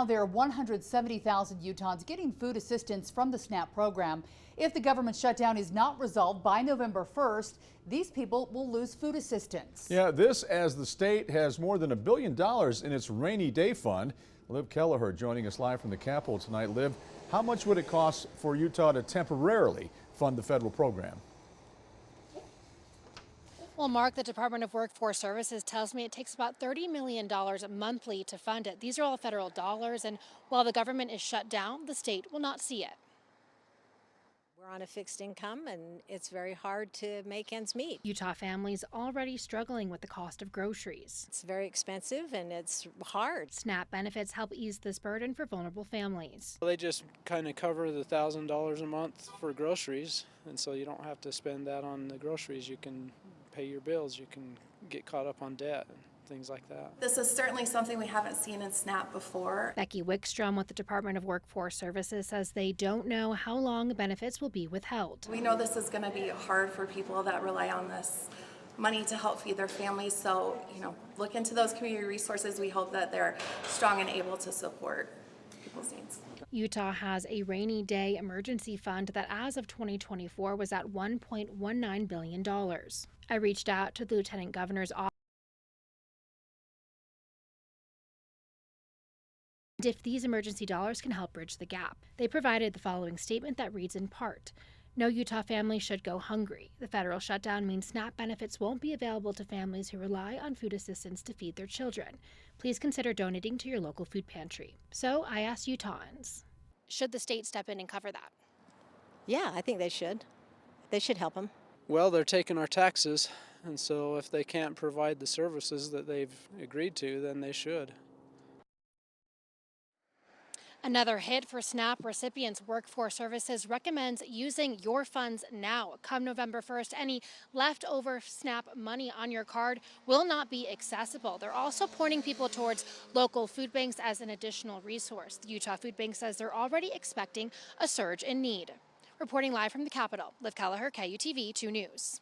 now there are 170,000 Utahns getting food assistance from the SNAP program. If the government shutdown is not resolved by November 1st, these people will lose food assistance. Yeah, this as the state has more than $1 billion in its rainy day fund. Liv Kelleher joining us live from the Capitol tonight. Liv, how much would it cost for Utah to temporarily fund the federal program? Well, Mark, the Department of Workforce Services tells me it takes about $30 million monthly to fund it. These are all federal dollars, and while the government is shut down, the state will not see it. We're on a fixed income, and it's very hard to make ends meet. Utah families already struggling with the cost of groceries. It's very expensive, and it's hard. SNAP benefits help ease this burden for vulnerable families. They just kind of cover the $1,000 a month for groceries, and so you don't have to spend that on the groceries. You can pay your bills, you can get caught up on debt and things like that. This is certainly something we haven't seen in SNAP before. Becky Wickstrom with the Department of Workforce Services says they don't know how long benefits will be withheld. We know this is going to be hard for people that rely on this money to help feed their families, so look into those community resources. We hope that they're strong and able to support people's needs. Utah has a rainy day emergency fund that as of 2024 was at $1.19 billion. I reached out to the Lieutenant Governor's office if these emergency dollars can help bridge the gap. They provided the following statement that reads in part, "No Utah family should go hungry. The federal shutdown means SNAP benefits won't be available to families who rely on food assistance to feed their children. Please consider donating to your local food pantry." So I asked Utahns, should the state step in and cover that? Yeah, I think they should. They should help them. Well, they're taking our taxes, and so if they can't provide the services that they've agreed to, then they should. Another hit for SNAP recipients. Workforce Services recommends using your funds now. Come November 1st, any leftover SNAP money on your card will not be accessible. They're also pointing people towards local food banks as an additional resource. The Utah Food Bank says they're already expecting a surge in need. Reporting live from the Capitol, Liv Kelleher, KUTV 2 News.